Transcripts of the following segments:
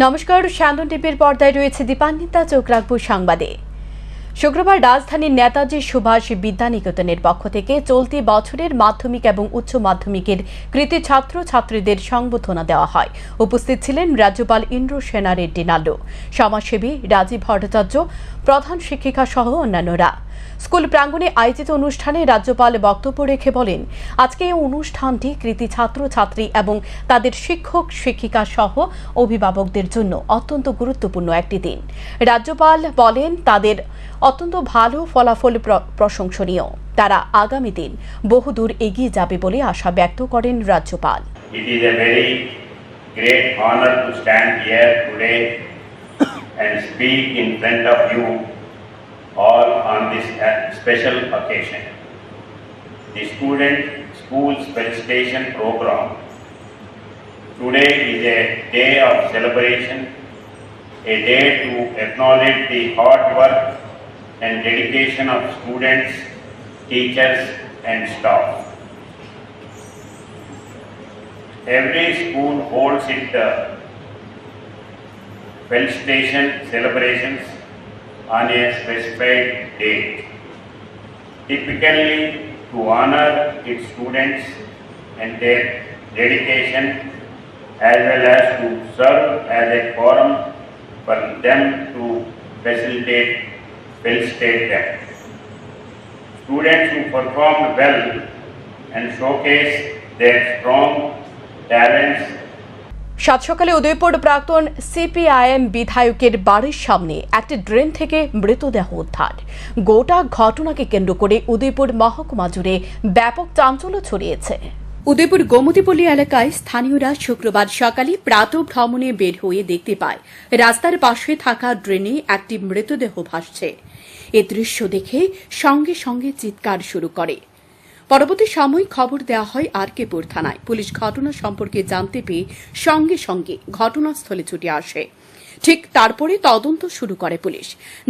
নমস্কার, স্যান্দন টিভির পর্দায় রয়েছে দীপান্বিতা। চোখ রাখবো সংবাদে। শুক্রবার রাজধানীর নেতাজি সুভাষ বিদ্যানিকেতনের পক্ষ থেকে চলতি বছরের মাধ্যমিক এবং উচ্চ মাধ্যমিকের কৃতী ছাত্র ছাত্রীদের সংবর্ধনা দেওয়া হয়। উপস্থিত ছিলেন রাজ্যপাল ইন্দ্রসেনা রেড্ডি নাল্লু, সমাজসেবী রাজীব ভট্টাচার্য, প্রধান শিক্ষিকা সহ অন্যান্যরা। স্কুল প্রাঙ্গণে আয়োজিত অনুষ্ঠানে রাজ্যপাল বক্তব্য রেখে বলেন, আজকে এই অনুষ্ঠানটি কৃতী ছাত্র ছাত্রী এবং তাদের শিক্ষক শিক্ষিকা সহ অভিভাবকদের জন্য অত্যন্ত গুরুত্বপূর্ণ একটি দিন। রাজ্যপাল বলেন, তাদের অত্যন্ত ভালো ফলাফল প্রশংসনীয়। তারা আগামী দিন বহুদূর এগিয়ে যাবে বলে আশা ব্যক্ত করেন রাজ্যপাল। It is a very great honor to stand here today and speak in front of you all on this special occasion. The Schools Felicitation Program today is a day of celebration, a day to acknowledge the hard work and dedication of students, teachers and staff. Every school holds its felicitation celebrations on a specified date, typically to honor its students and their dedication, as well as to serve as a forum for them to felicitate them. Students who performed well and showcase their strong talents. সাত সকালে উদয়পুর প্রাক্তন CPIM বিধায়কের বাড়ির সামনে একটি drain থেকে মৃতদেহ উদ্ধার। গোটা ঘটনাকে কেন্দ্র করে উদয়পুর মহকুমা জুড়ে ব্যাপক চাঞ্চল্য ছড়িয়েছে। উদয়পুর গোমতীপল্লী এলাকায় স্থানীয়রা শুক্রবার সকালে প্রাতঃভ্রমণে বের হয়ে দেখতে পায় রাস্তার পাশে থাকা ড্রেনে একটি মৃতদেহ ভাসছে। এ দৃশ্য দেখে সঙ্গে সঙ্গে চিৎকার শুরু করে। পরবর্তী সময় খবর দেওয়া হয় আরকেপুর থানায়। পুলিশ ঘটনা সম্পর্কে জানতে পেয়ে সঙ্গে সঙ্গে ঘটনাস্থলে ছুটে আসে। ঠিক তারপরে তদন্ত শুরু করে পুলিশ।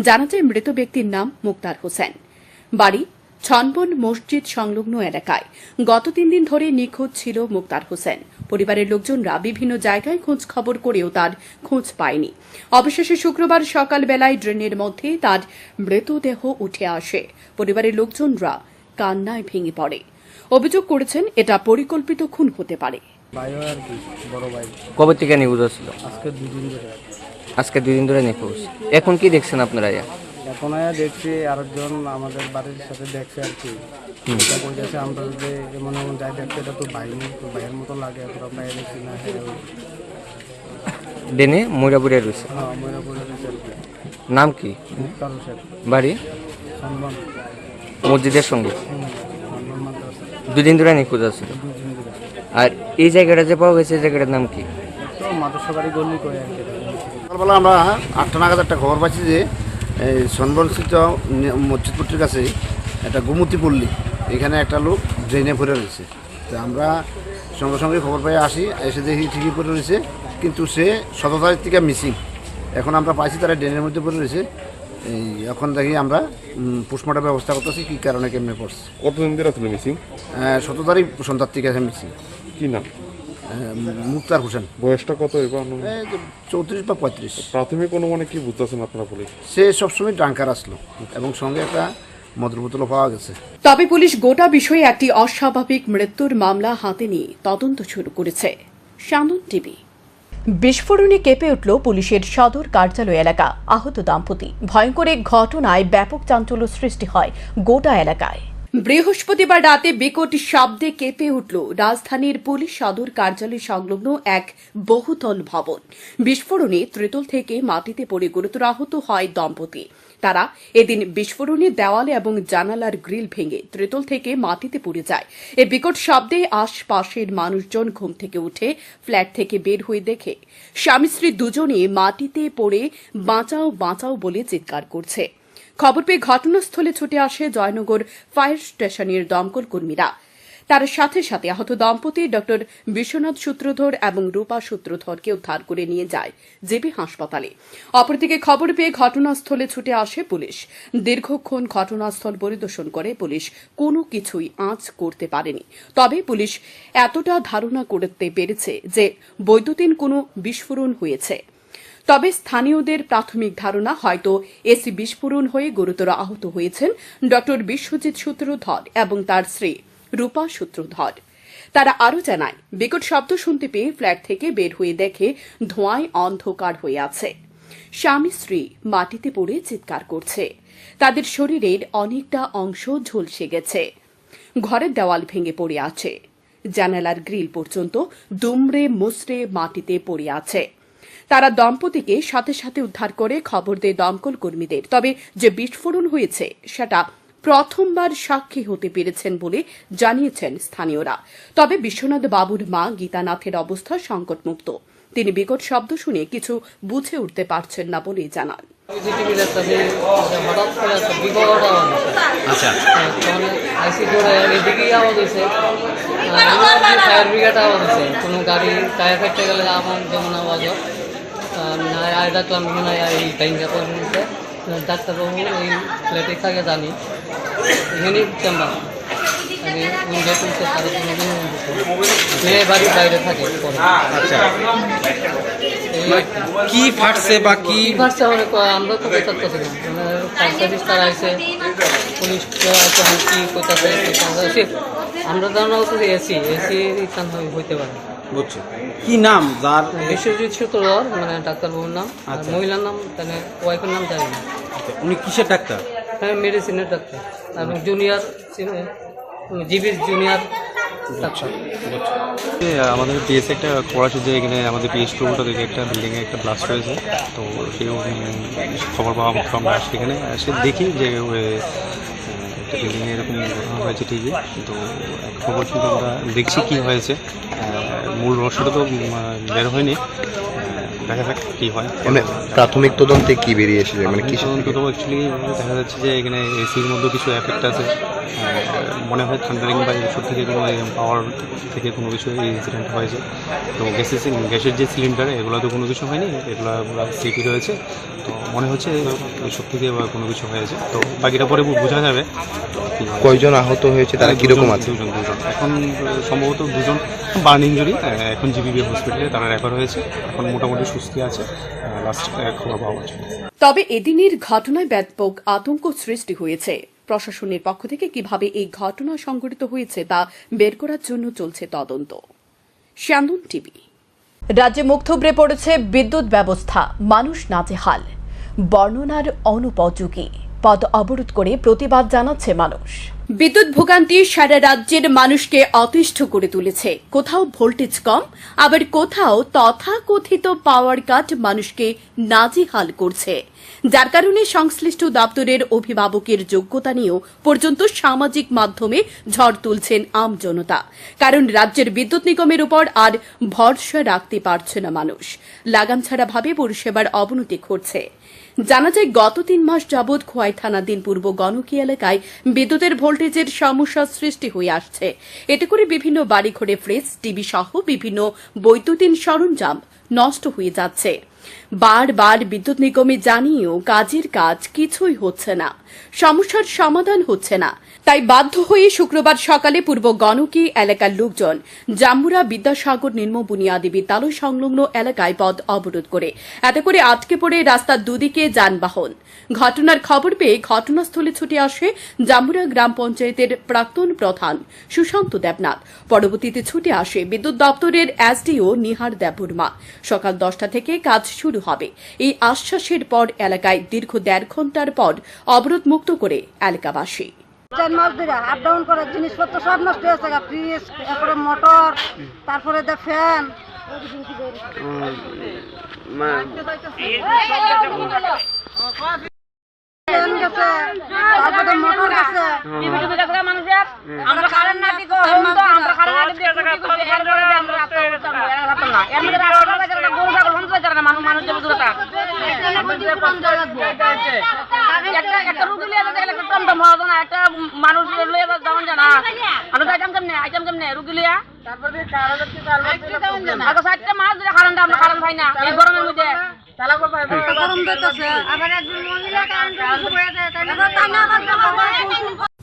জানা যায়, মৃত ব্যক্তির নাম মুক্তার হোসেন, বাড়ি ছনবন মসজিদ সংলগ্ন এলাকায়। গত 3 দিন ধরে নিখোঁজ ছিল মুক্তার হোসেন। পরিবারের লোকজনরা বিভিন্ন জায়গায় খোঁজ খবর করেও তার খোঁজ পায়নি। অবশেষে শুক্রবার সকালবেলায় ড্রেনের মধ্যে তার মৃতদেহ উঠে আসে। পরিবারের লোকজনরা কান্নায় ভেঙে পড়ে। অভিযোগ করেছেন, এটা পরিকল্পিত খুন হতে পারে। কবে থেকে নিখোঁজ ছিল? আজকে 2 দিন ধরে নিখোঁজ। এখন কি দেখছেন আপনারা? এখন দেখছি আরেকজন আমাদের বাড়ির সাথে দেখছে আর কি, বলতেছে আমরা যে এমন এমন যাই দেখছি, এটা তো ভাইয়ের মতো লাগে। এতটা ভাই দেখছি না, ডেনে ময়রাপুরে রয়েছে। হ্যাঁ, ময়রাপুরে রয়েছে আর কি। নাম কি? মুক্তার হোসেন, বাড়ি সম্মান মসজিদের সঙ্গে। সম্মান মাদ্রাসা। 2 দিন ধরে নিখোঁজ আছে। আর এই জায়গাটা যে পাওয়া গেছে, জায়গাটার নাম কি? তো মাদ্রাসা বাড়ি গল্লি করে আর কি। সকালবেলা আমরা 8টা নাগাদ একটা খবর পাচ্ছি যে সনবনস্থিত মসজিদপট্টির কাছে একটা গোমতীপল্লী, এখানে একটা লোক ড্রেনে পড়ে রয়েছে। তো আমরা সঙ্গে সঙ্গে খবর পেয়ে আসি, এসে দেখি ঠিকই পড়ে রয়েছে, কিন্তু সে 17 তারিখ থেকে মিসিং। এখন আমরা পাইছি তারা ড্রেনের মধ্যে পড়ে রয়েছে। এখন দেখি আমরা পোস্টমর্টম ব্যবস্থা করতেছি, কী কারণে কেমনে পড়ছে। কতদিন ধরে ছিল মিসিং? 17 তারিখ সন্ধ্যার থেকে আছে মিসিং। কি নাম? মুক্তার হোসেন। বয়সটা কত? এবার 34 বা 35। প্রাথমিক অনুমানে কি বুঝতেছেন আপনারা পুলিশ? সে সবসময় ড্রাঙ্কার আসলো এবং সঙ্গে একটা মদের বোতলও পাওয়া গেছে। তবে পুলিশ গোটা বিষয়ে একটি অস্বাভাবিক মৃত্যুর মামলা হাতে নিয়ে তদন্ত শুরু করেছে। স্যান্দন টিভি। বিস্ফোরণে কেঁপে উঠল পুলিশের সদর কার্যালয় এলাকা। আহত দম্পতি। ভয়ঙ্কর এক ঘটনায় ব্যাপক চাঞ্চল্য সৃষ্টি হয় গোটা এলাকায়। বৃহস্পতিবার রাতে বিকট শব্দে কেঁপে উঠল রাজধানীর পুলিশ সদর কার্যালয় সংলগ্ন এক বহুতল ভবন। বিস্ফোরণে ত্রিতল থেকে মাটিতে পড়ে গুরুতর আহত হয় দম্পতি। তারা এদিন বিস্ফোরণে দেওয়ালে এবং জানালার গ্রিল ভেঙে ত্রিতল থেকে মাটিতে পড়ে যায়। এই বিকট শব্দে আশপাশের মানুষজন ঘুম থেকে উঠে ফ্ল্যাট থেকে বের হয়ে দেখে স্বামী স্ত্রী দুজনে মাটিতে পড়ে বাঁচাও বাঁচাও বলে চিৎকার করছে। খবর পেয়ে ঘটনাস্থলে ছুটে আসে জয়নগর ফায়ার স্টেশনের দমকল কর্মীরা। তার সাথে সাথে আহত দম্পতি ডক্টর বিশ্বনাথ সূত্রধর এবং রূপা সূত্রধরকে উদ্ধার করে নিয়ে যায় জেবি হাসপাতালে। অপরদিকে খবর পেয়ে ঘটনাস্থলে ছুটে আসে পুলিশ। দীর্ঘক্ষণ ঘটনাস্থল পরিদর্শন করে পুলিশ কোনো কিছুই আঁচ করতে পারেনি। তবে পুলিশ এতটা ধারণা করতে পেরেছে যে বৈদ্যুতিন কোনো বিস্ফোরণ হয়েছে। তবে স্থানীয়দের প্রাথমিক ধারণা হয়তো এসি বিস্ফোরণ হয়ে গুরুতর আহত হয়েছেন ড বিশ্বজিৎ সূত্রধর এবং তার স্ত্রী রূপা সূত্রধর। তারা আরও জানায়, বিকট শব্দ শুনতে পেয়ে ফ্ল্যাট থেকে বের হয়ে দেখে ধোঁয়ায় অন্ধকার হয়ে আছে। স্বামী স্ত্রী মাটিতে পড়ে চিৎকার করছে। তাদের শরীরের অনেকটা অংশ ঝলসে গেছে। ঘরের দেওয়াল ভেঙে পড়ে আছে। জানালার গ্রিল পর্যন্ত দুমড়ে মুচড়ে মাটিতে পড়ে আছে। তারা দম্পতিকে সাথে সাথে উদ্ধার করে খবর দেয় দমকল কর্মীদের। তবে যে বিস্ফোরণ হয়েছে সেটা প্রথমবার সাক্ষী হতে পেরেছেন বলে জানিয়েছেন স্থানীয়রা। তবে বিশ্বনাথ বাবুর মা গীতানাথের অবস্থা সংকটমুক্ত। তিনি বিকট শব্দ শুনে কিছু বুঝে উঠতে পারছেন না বলে জানান। হঠাৎ করে একটা বিকট আওয়াজ হচ্ছে। আইসি করে এদিকেই আওয়াজ হয়েছে, ফায়ার ব্রিগেড আওয়াজ হচ্ছে। কোনো গাড়ি টায়ার ফেটে গেলে আমার যেমন আওয়াজ হয়, আর ডাকলাম মনে হয় এই টাইমটা করে নিতে। ডাক্তারবাবু এই ফ্ল্যাটে থাকে জানি, এখানেই চেম্বার মেয়ে বাড়ির বাইরে থাকে। কি ফাটছে বা কি ফাটছে আমরা তো বলতে পারছি না। সার্ভিস তারা আছে, পুলিশ আছে, কি করতেছে আমরা ধারণা হচ্ছে এসি হইতে পারে। বুঝছি। কি নাম যার? বিশ্বজিৎ সূত্রধর, মানে ডাক্তারবাবুর নাম। আর মহিলার নাম তাহলে ওয়াইফের নাম জানি না। উনি কিসের ডাক্তার? হ্যাঁ, মেডিসিনের ডাক্তার এবং জুনিয়র জিবির জুনিয়র ডাক্তার। আমাদের পিএসে একটা করা ছিল যে এখানে আমাদের পিএস প্রভুটা থেকে একটা বিল্ডিংয়ে একটা ব্লাস্ট হয়েছে। তো সেই খবর পাওয়া মাত্র আমরা সেখানে এসে দেখি যে একটা বিল্ডিংয়ে এরকম ঘটনা হয়েছে ঠিকই। তো খবর কিন্তু আমরা দেখছি কী হয়েছে, মূল রহস্যটা তো বের হয়নি। দেখা যাক কী হয়। মানে প্রাথমিক তদন্তে কি বেরিয়ে এসেছে, মানে কি তদন্ত তো অ্যাকচুয়ালি দেখা যাচ্ছে যে এখানে এসির মধ্যে কিছু এফেক্ট আছে। মনে হয় থান্ডারিং বা এইসব থেকে কোনো পাওয়ার থেকে কোনো কিছু ইনসিডেন্ট হয়েছে। তো গ্যাসের যে সিলিন্ডার এগুলো তো কোনো কিছু হয়নি, এগুলো সেফই রয়েছে। তো মনে হচ্ছে এইসব থেকে কোনো কিছু হয়েছে। তো বাকিটা পরে বোঝা যাবে। কয়জন আহত হয়েছে, তারা কীরকম আছে? দুজন এখন সম্ভবত দুজন বার্ন ইঞ্জুরি। এখন জিবিবি হসপিটালে তারা রেফার হয়েছে। এখন মোটামুটি সুস্থ আছে, লাস্ট খবর পাওয়া যাচ্ছে। তবে এদিনের ঘটনায় ব্যাপক আতঙ্ক সৃষ্টি হয়েছে। প্রশাসনের পক্ষ থেকে কিভাবে এই ঘটনা সংঘটিত হয়েছে তা বের করার জন্য চলছে তদন্ত। স্যান্দন টিভি। রাজ্যে মুখ থুবড়ে পড়েছে বিদ্যুৎ ব্যবস্থা, মানুষ নাজেহাল। বর্ণনার অনুপযোগী। পথ অবরোধ করে প্রতিবাদ জানাচ্ছে মানুষ। বিদ্যুৎ ভোগান্তি সারা রাজ্যের মানুষকে অতিষ্ঠ করে তুলেছে। কোথাও ভোল্টেজ কম, আবার কোথাও তথাকথিত পাওয়ার কাট মানুষকে নাজেহাল করছে, যার কারণে সংশ্লিষ্ট দপ্তরের অভিভাবকের যোগ্যতা নিয়েও পর্যন্ত সামাজিক মাধ্যমে ঝড় তুলছেন আমজনতা। কারণ রাজ্যের বিদ্যুৎ নিগমের উপর আর ভরসা রাখতে পারছে না মানুষ। লাগাম ছাড়া ভাবে পরিষেবার অবনতি ঘটছে। জানা যায়, গত 3 মাস যাবৎ খোয়াই থানাধীন পূর্ব গণকি এলাকায় বিদ্যুতের ভোল্টেজের সমস্যা সৃষ্টি হয়ে আসছে। এতে করে বিভিন্ন বাড়িঘরে ফ্রিজ, টিভি সহ বিভিন্ন বৈদ্যুতিন সরঞ্জাম নষ্ট হয়ে যাচ্ছে। বারবার বিদ্যুৎ নিগমে জানিয়েও কাজের কাজ কিছুই হচ্ছে না, সমস্যার সমাধান হচ্ছে না। তাই বাধ্য হয়ে শুক্রবার সকালে পূর্ব গণকি এলাকার লোকজন জাম্বুরা বিদ্যাসাগর নিম্ন বুনিয়াদী বিদ্যালয় সংলগ্ন এলাকায় পথ অবরোধ করে। এতে করে আটকে পড়ে রাস্তার দুদিকে যানবাহন। ঘটনার খবর পেয়ে ঘটনাস্থলে ছুটে আসে জাম্বুরা গ্রাম পঞ্চায়েতের প্রাক্তন প্রধান সুশান্ত দেবনাথ। পরবর্তীতে ছুটে আসে বিদ্যুৎ দপ্তরের এসডিও নিহার দেববর্মা। সকাল 10টা থেকে কাজ শুরু হবে। এই আশ্বাসের পর এলাকায় দীর্ঘ 1.5 ঘণ্টার পর অবরোধ মুক্ত করে এলাকাবাসী। 4 মাস ধরে আপ ডাউন করার জিনিসপত্র সব নষ্ট হয়েছে, ফ্রিজ, তারপরে মোটর, তারপরে ফ্যান, তারপরে মোটর গেছে। আমরা কারেন্ট না দিই, আমরা কারেন্ট না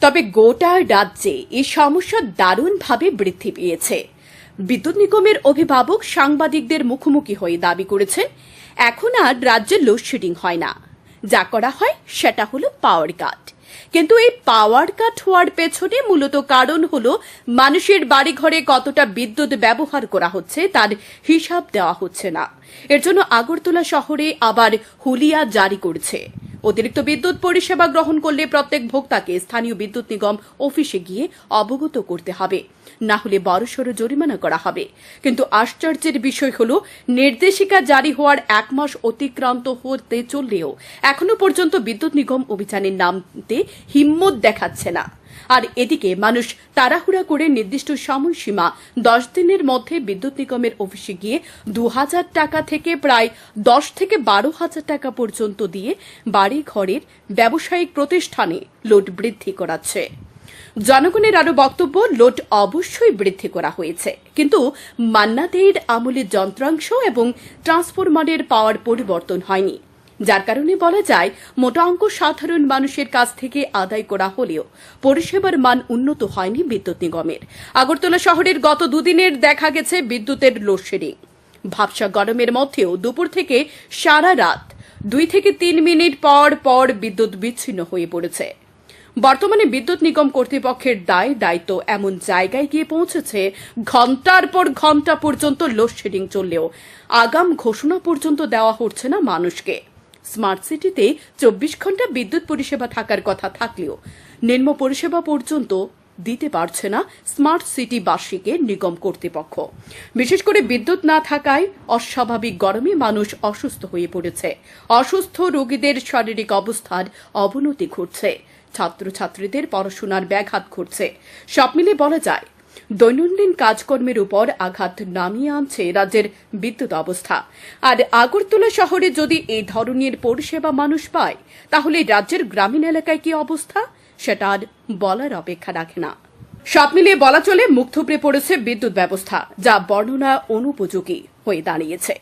তবে গোটা রাজ্যে এই সমস্যা দারুণভাবে বৃদ্ধি পেয়েছে। বিদ্যুৎ নিগমের অভিভাবক সাংবাদিকদের মুখোমুখি হয়ে দাবি করেছেন, এখন আর রাজ্যে লোডশেডিং হয় না, যা করা হয় সেটা হলো পাওয়ার কাট। কিন্তু এই পাওয়ার কাট হওয়ার পেছনে মূলত কারণ হলো মানুষের বাড়িঘরে কতটা বিদ্যুৎ ব্যবহার করা হচ্ছে তার হিসাব দেওয়া হচ্ছে না। এর জন্য আগরতলা শহরে আবার হুলিয়া জারি করছে। অতিরিক্ত বিদ্যুৎ পরিষেবা গ্রহণ করলে প্রত্যেক ভোক্তাকে স্থানীয় বিদ্যুৎ নিগম অফিসে গিয়ে অবগত করতে হবে, না হলে বড়সড় জরিমানা করা হবে। কিন্তু আশ্চর্যের বিষয় হল, নির্দেশিকা জারি হওয়ার 1 মাস অতিক্রান্ত হতে চললেও এখনো পর্যন্ত বিদ্যুৎ নিগম অভিযানের নামতে হিম্মত দেখাচ্ছে না। আর এদিকে মানুষ তাড়াহুড়া করে নির্দিষ্ট সময়সীমা 10 দিনের মধ্যে বিদ্যুৎ নিগমের অফিসে গিয়ে 2000 টাকা থেকে প্রায় 10 থেকে 12,000 টাকা পর্যন্ত দিয়ে বাড়ি ঘরের ব্যবসায়িক প্রতিষ্ঠানে লোড বৃদ্ধি করাচ্ছে। জনগণের আরো বক্তব্য, লোড অবশ্যই বৃদ্ধি করা হয়েছে, কিন্তু মান্নাদের আমলের যন্ত্রাংশ এবং ট্রান্সফরমারের পাওয়ার পরিবর্তন হয়নি, যার কারণে বলা যায় মোটা অঙ্ক সাধারণ মানুষের কাছ থেকে আদায় করা হলেও পরিষেবার মান উন্নত হয়নি বিদ্যুৎ নিগমের। আগরতলা শহরের গত দুদিনের দেখা গেছে বিদ্যুতের লোডশেডিং। ভাবসা গরমের মধ্যেও দুপুর থেকে সারা রাত 2 থেকে 3 মিনিট পর পর বিদ্যুৎ বিচ্ছিন্ন হয়ে পড়েছে। বর্তমানে বিদ্যুৎ নিগম কর্তৃপক্ষের দায়িত্ব এমন জায়গায় গিয়ে পৌঁছেছে, ঘণ্টার পর ঘণ্টা পর্যন্ত লোডশেডিং চললেও আগাম ঘোষণা পর্যন্ত দেওয়া হচ্ছে না মানুষকে। স্মার্ট সিটিতে 24 ঘণ্টা বিদ্যুৎ পরিষেবা থাকার কথা থাকলেও নিম্ন পরিষেবা পর্যন্ত দিতে পারছে না স্মার্ট সিটিবাসীকে নিগম কর্তৃপক্ষ। বিশেষ করে বিদ্যুৎ না থাকায় অস্বাভাবিক গরমে মানুষ অসুস্থ হয়ে পড়েছে। অসুস্থ রোগীদের শারীরিক অবস্থার অবনতি ঘটছে, ছাত্রছাত্রীদের পড়াশোনার ব্যাঘাত ঘটছে। সব মিলে বলা যায়, দৈনন্দিন কাজকর্মের উপর আঘাত নামিয়ে আনছে রাজ্যের বিদ্যুৎ অবস্থা। আর আগরতলা শহরে যদি এই ধরনের পরিষেবা মানুষ পায়, তাহলে রাজ্যের গ্রামীণ এলাকায় কি অবস্থা সেটা আর বলার অপেক্ষা রাখে না। সব মিলিয়ে বলা চলে, মুখ থুবড়ে পড়েছে বিদ্যুৎ ব্যবস্থা, যা বর্ণনা অনুপযোগী হয়ে দাঁড়িয়েছে।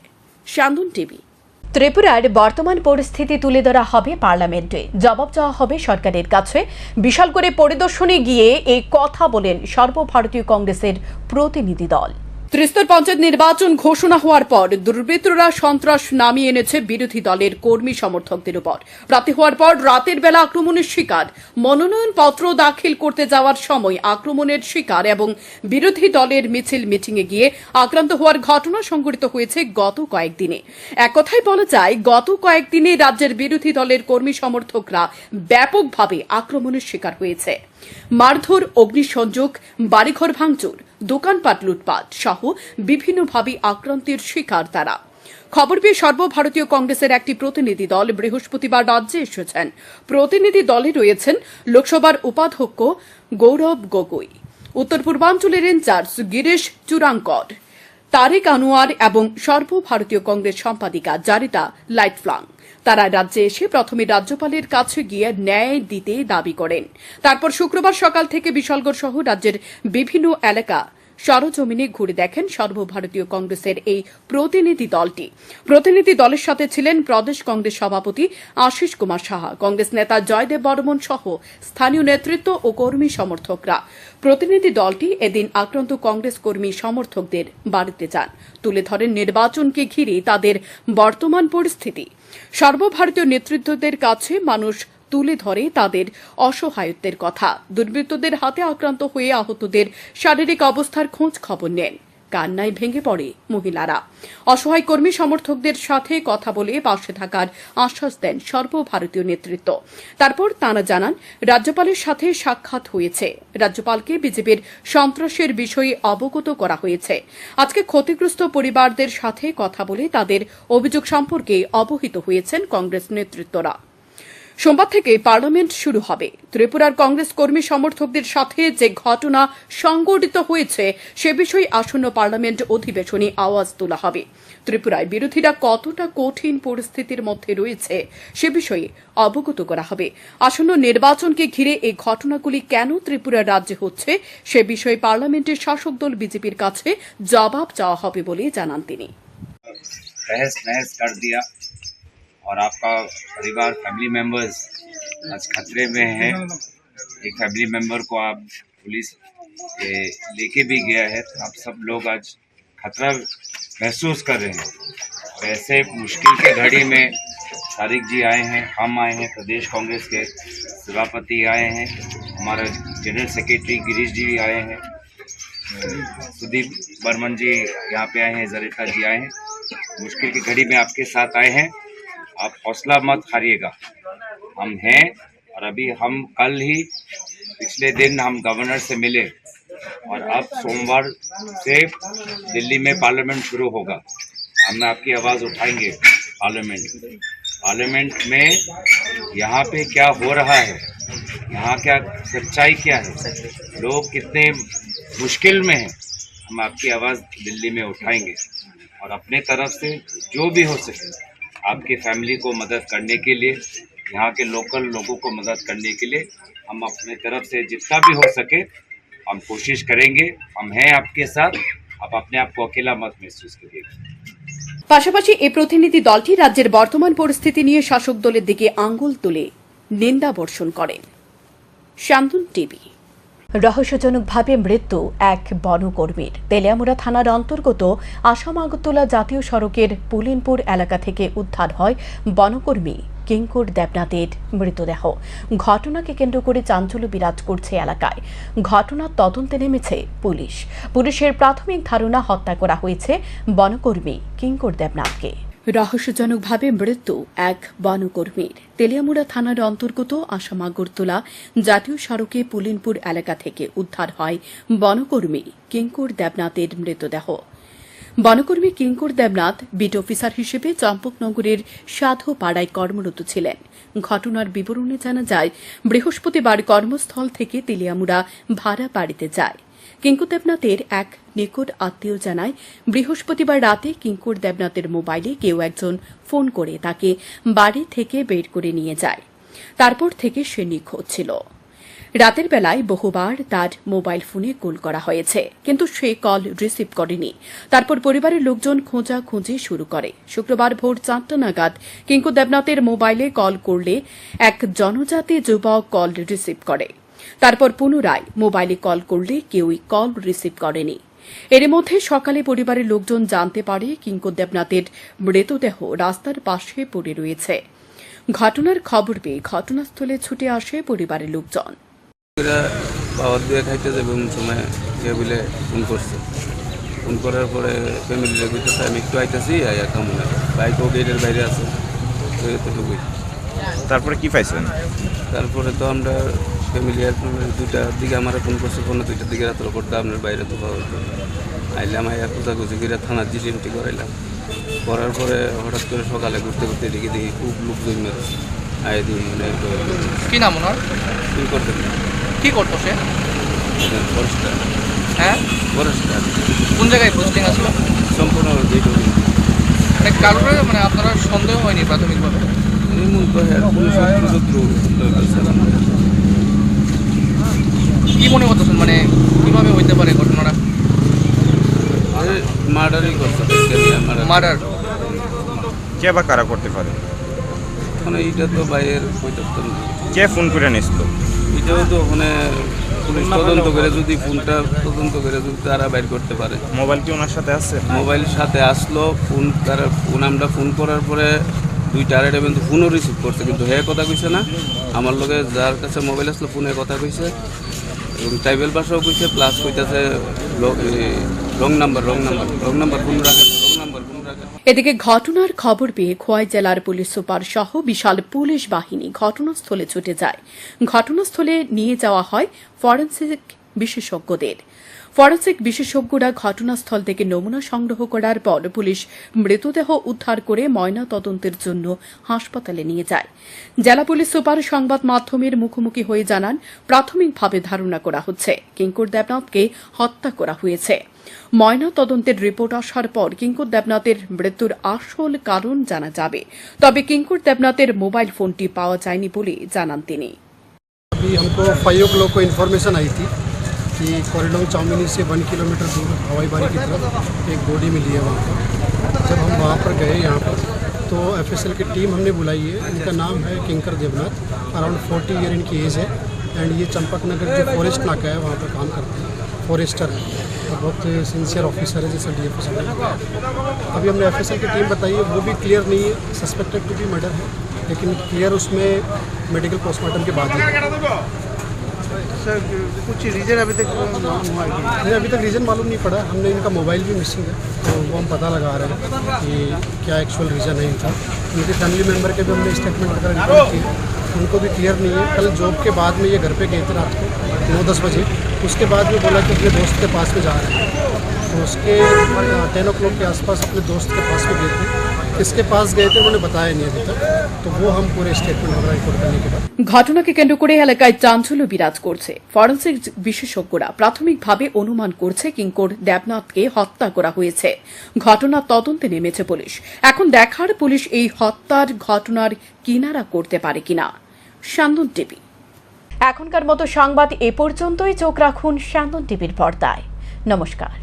শান্তন টিভি। ত্রিপুরার বর্তমান পরিস্থিতি তুলে ধরা হবে পার্লামেন্টে, জবাব চাওয়া হবে সরকারের কাছে। বিশাল করে পরিদর্শনে গিয়ে এই কথা বলেন সর্বভারতীয় কংগ্রেসের প্রতিনিধি দল। ত্রিস্তর পঞ্চায়েত নির্বাচন ঘোষণা হওয়ার পর দুর্বৃত্তরা সন্ত্রাস নামিয়ে এনেছে বিরোধী দলের কর্মী সমর্থকদের উপর। রাতে হওয়ার পর রাতের বেলা আক্রমণের শিকার, মনোনয়নপত্র দাখিল করতে যাওয়ার সময় আক্রমণের শিকার এবং বিরোধী দলের মিছিল মিটিংয়ে গিয়ে আক্রান্ত হওয়ার ঘটনা সংঘটিত হয়েছে গত কয়েকদিনে। এক কথায় বলা যায়, গত কয়েকদিনে রাজ্যের বিরোধী দলের কর্মী সমর্থকরা ব্যাপকভাবে আক্রমণের শিকার হয়েছে। মারধর, অগ্নিসংযোগ, বাড়িঘর ভাঙচুর, দোকানপাট লুটপাট সহ বিভিন্নভাবে আক্রান্তের শিকার তারা। খবর পেয়ে সর্বভারতীয় কংগ্রেসের একটি প্রতিনিধি দল বৃহস্পতিবার রাজ্যে এসেছেন। প্রতিনিধি দলে রয়েছেন লোকসভার উপাধ্যক্ষ গৌরব গগৈ, উত্তর পূর্বাঞ্চলের ইনচার্জ গিরিশ চুরাঙ্কর, তারেক আনোয়ার এবং সর্বভারতীয় কংগ্রেস সম্পাদিকা জারিতা লাইটফ্লাং। তারা রাজ্যে এসে প্রথমে রাজ্যপালের কাছে গিয়ে ন্যায় দিতে দাবি করেন। তারপর শুক্রবার সকাল থেকে বিশালগড় সহ রাজ্যের বিভিন্ন এলাকা সরজমিনে ঘুরে দেখেন সর্বভারতীয় কংগ্রেসের এই প্রতিনিধি দলটি। প্রতিনিধি দলের সাথে ছিলেন প্রদেশ কংগ্রেস সভাপতি আশিস কুমার সাহা, কংগ্রেস নেতা জয়দেব বর্মন সহ স্থানীয় নেতৃত্ব ও কর্মী সমর্থকরা। প্রতিনিধি দলটি এদিন আক্রান্ত কংগ্রেস কর্মী সমর্থকদের বাড়িতে যান, তুলে ধরেন নির্বাচনকে ঘিরে তাদের বর্তমান পরিস্থিতি। সর্বভারতীয় নেতৃত্বদের কাছে মানুষ তুলে ধরে তাদের অসহায়ত্বের কথা। দুর্বৃত্তদের হাতে আক্রান্ত হয়ে আহতদের শারীরিক অবস্থার খোঁজ খবর নেন। কান্নায় ভেঙে পড়ে মহিলারা। অসহায় কর্মী সমর্থকদের সাথে কথা বলে পাশে থাকার আশ্বাস দেন সর্বভারতীয় নেতৃত্ব। তারপর তাঁরা জানান, রাজ্যপালের সাথে সাক্ষাৎ হয়েছে, রাজ্যপালকে বিজেপির সন্ত্রাসের বিষয়ে অবগত করা হয়েছে। আজকে ক্ষতিগ্রস্ত পরিবারদের সাথে কথা বলে তাদের অভিযোগ সম্পর্কে অবহিত হয়েছেন কংগ্রেস নেতৃত্বরা। সোমবার থেকে পার্লামেন্ট শুরু হবে। ত্রিপুরার কংগ্রেস কর্মী সমর্থকদের সাথে যে ঘটনা সংঘটিত হয়েছে সে বিষয়ে আসন্ন পার্লামেন্ট অধিবেশনে আওয়াজ তোলা হবে। ত্রিপুরায় বিরোধীরা কতটা কঠিন পরিস্থিতির মধ্যে রয়েছে সে বিষয়ে অবগত করা হবে। আসন্ন নির্বাচনকে ঘিরে এই ঘটনাগুলি কেন ত্রিপুরা রাজ্যে হচ্ছে সে বিষয়ে পার্লামেন্টের শাসক দল বিজেপির কাছে জবাব চাওয়া হবে বলে জানান তিনি। और आपका परिवार, फैमिली मेंबर्स आज खतरे में है। एक फैमिली मेंबर को आप पुलिस ये लेके भी गया है। आप सब लोग आज खतरा महसूस कर रहे हैं। और ऐसे मुश्किल के घड़ी में तारिक जी आए हैं, हम आए हैं, प्रदेश कांग्रेस के सभापति आए हैं, हमारा जनरल सेक्रेटरी गिरीश जी आए हैं, सुदीप बर्मन जी यहाँ पे आए हैं, जरिता जी आए हैं। मुश्किल की घड़ी में आपके साथ आए हैं। आप हौसला मत हारिएगा, हम हैं। और अभी हम कल ही पिछले दिन हम गवर्नर से मिले और अब सोमवार से दिल्ली में पार्लियामेंट शुरू होगा। हम आपकी आवाज़ उठाएंगे पार्लियामेंट में यहाँ पे क्या हो रहा है, यहाँ क्या सच्चाई क्या है, लोग कितने मुश्किल में हैं। हम आपकी आवाज़ दिल्ली में उठाएंगे और अपने तरफ से जो भी हो सके आपकी फैमिली को मदद करने के लिए, यहाँ के लोकल लोगों को मदद करने के लिए हम अपने तरफ से जितना भी हो सके हम कोशिश करेंगे। हम हैं आपके साथ, आप अपने आप को अकेला मत महसूस करिएगा। পাশাপাশি এই প্রতিনিধি দলটি রাজ্যের বর্তমান পরিস্থিতি নিয়ে শাসক দলের দিকে আঙ্গুল তুলে নিন্দা বর্ষণ করেন। শান্তন টিভি। রহস্যজনকভাবে মৃত্যু এক বনকর্মীর। তেলিয়ামুড়া থানার অন্তর্গত আসাম আগরতলা জাতীয় সড়কের পুলিনপুর এলাকা থেকে উদ্ধার হয় বনকর্মী কিঙ্কর দেবনাথের মৃতদেহ। ঘটনাকে কেন্দ্র করে চাঞ্চল্য বিরাজ করছে এলাকায়। ঘটনার তদন্তে নেমেছে পুলিশ। পুলিশের প্রাথমিক ধারণা হত্যা করা হয়েছে বনকর্মী কিঙ্কর দেবনাথকে। রহস্যজনকভাবে মৃত্যু এক বনকর্মীর। তেলিয়ামুড়া থানার অন্তর্গত আসাম আগরতলা জাতীয় সড়কে পুলিনপুর এলাকা থেকে উদ্ধার হয় বনকর্মী কিঙ্কর দেবনাথের মৃতদেহ। বনকর্মী কিঙ্কর দেবনাথ বিট অফিসার হিসেবে চম্পকনগরের সাধুপাড়ায় কর্মরত ছিলেন। ঘটনার বিবরণে জানা যায়, বৃহস্পতিবার কর্মস্থল থেকে তেলিয়ামুড়া ভাড়া বাড়িতে যায়। কিঙ্কর দেবনাথের এক নিকট আত্মীয় জানায়, বৃহস্পতিবার রাতে কিঙ্কর দেবনাথের মোবাইলে কেউ একজন ফোন করে তাকে বাড়ি থেকে বের করে নিয়ে যায়। তারপর থেকে সে নিখোঁজ ছিল। রাতের বেলায় বহুবার তার মোবাইল ফোনে কল করা হয়েছে, কিন্তু সে কল রিসিভ করেনি। তারপর পরিবারের লোকজন খোঁজাখুঁজি শুরু করে। শুক্রবার ভোর 4টা নাগাদ কিঙ্কর দেবনাথের মোবাইলে কল করলে এক জনজাতি যুবক কল রিসিভ করে। তারপর পুনরায় মোবাইলে কল করলে কেউই কল রিসিভ করেনি। এর মধ্যে সকালে পরিবারের লোকজন জানতে পারে কিঙ্কর দেবনাথের মৃতদেহ রাস্তার পাশে পড়ে রয়েছে। ঘটনার খবর পেয়ে ঘটনাস্থলে ছুটে আসে পরিবারের লোকজন। পাওয়ার দিয়ে খাইতে যাবে সময় কে বলে ফোন করছে। ফোন করার পরে ফ্যামিলির ভিতরে আমি একটু আইতেছি কেমন বাইকও গেটের বাইরে আছে। তারপরে কি পাইছেন? তারপরে তো আমরা ফ্যামিলি 2টার দিকে আমার ফোন করছে, 2টার দিকে রাতের পরটা আপনার বাইরে তো পাওয়া আইলাম। আইয়া খোঁজাখুঁজি করে থানার জিডি করাইলাম। করার পরে হঠাৎ করে সকালে ঘুরতে ঘুরতে দেখি খুব লোকজন মেরেছে। আই দিই কি নাম ওনার? কি করতে কি করতো সে? ফরেস্টার। হ্যাঁ, ফরেস্টার। কোন জায়গায় পোস্টিং আসলো? সম্পূর্ণ মানে কারোর মানে আপনারা সন্দেহ হয়নি প্রাথমিকভাবে? কি মনে করতেছেন, মানে কিভাবে হইতে পারে ঘটনাটা? মার্ডারই করতে মার্ডার কে বা কারা করতে পারে? মানে এইটা তো বাইরের কে ফোন করে নিছিল? এটাও তো ওখানে পুলিশ তদন্ত করে যদি ফোনটা তদন্ত করে যদি তারা বাইর করতে পারে। মোবাইল কি ওনার সাথে আছে? মোবাইল সাথে আসলো। ফোন তারা আমরা ফোন করার পরে 2টা কিন্তু ফোনও রিসিভ করছে, কিন্তু হে কথা কইছে না। আমার লগে যার কাছে মোবাইল আসলো ফোনে কথা কইছে এবং ট্রাইবেল ভাষাও কইছে, প্লাস কইতেছে রং নাম্বার ফোন রাখে। এদিকে ঘটনার খবর পেয়ে খোয়াই জেলার পুলিশ সুপার সহ বিশাল পুলিশ বাহিনী ঘটনাস্থলে ছুটে যায়। ঘটনাস্থলে নিয়ে যাওয়া হয় ফরেনসিক বিশেষজ্ঞদের। ফরেনসিক বিশেষজ্ঞরা ঘটনাস্থল থেকে নমুনা সংগ্রহ করার পর পুলিশ মৃতদেহ উদ্ধার করে ময়না তদন্তের জন্য হাসপাতালে নিয়ে যায়। জেলা পুলিশ সুপার সংবাদ মাধ্যমের মুখোমুখি হয়ে জানান, প্রাথমিকভাবে ধারণা করা হচ্ছে কিঙ্কর দেবনাথকে হত্যা করা হয়েছে। ময়না তদন্তের রিপোর্ট আসার পর কিঙ্কর দেবনাথের মৃত্যুর আসল কারণ জানা যাবে। তবে কিঙ্কর দেবনাথের মোবাইল ফোনটি পাওয়া যায়নি বলে জানান তিনি। हमको 5 o'clock को इन्फॉर्मेशन आई थी कि कोरिडोंग चाउमिनी से 1 किलोमीटर दूर हवाई बारी की तरफ एक बॉडी मिली है वहाँ पर। जब हम वहाँ पर गए यहाँ पर तो FSL की टीम हमने बुलाई है। इनका नाम है किंकर देवनाथ, अराउंड 40 ईयर इनकी एज है एंड ये चंपक नगर जो फॉरेस्ट नाका है वहाँ पर काम करते हैं। फॉरेस्टर है और बहुत सिंसियर ऑफिसर है, जैसे DFO साहब। अभी हमने FSL की टीम बताई है, वो भी क्लियर नहीं है, सस्पेक्टेड टू बी मर्डर है, लेकिन क्लियर उसमें मेडिकल पोस्टमार्टम के बाद ही। सर कुछ रीजन अभी तक नहीं, अभी तक रीज़न मालूम नहीं पड़ा। हमने इनका मोबाइल भी मिसिंग है, तो वो हम पता लगा रहे हैं कि क्या एक्चुअल रीज़न है इनका। उनके फैमिली मेम्बर के भी हमने स्टेटमेंट वगैरह रिकॉर्ड किए, उनको भी क्लियर नहीं है। कल जॉब के बाद में ये घर पे गए थे रात को 9-10 बजे, उसके बाद में बोला कि अपने दोस्त के पास में जा रहे हैं, तो उसके 10 o'clock के आसपास अपने दोस्त के पास में गए थे। किसके पास गए थे उन्होंने बताया नहीं अभी तक, तो वो हम पूरे स्टेटमेंट वगैरह रिकॉर्ड करने के बाद। ঘটনাকে কেন্দ্র করে এলাকায় চাঞ্চল্য বিরাজ করছে। ফরেনসিক বিশেষজ্ঞরা প্রাথমিকভাবে অনুমান করছে কিঙ্কর দেবনাথকে হত্যা করা হয়েছে। ঘটনার তদন্তে নেমেছে পুলিশ। এখন দেখার পুলিশ এই হত্যার ঘটনার কিনারা করতে পারে কিনা। স্যান্দন টিভি। এখনকার মতো সংবাদ এ পর্যন্তই। চোখ রাখুন স্যান্দন টিভির পর্দায়। নমস্কার।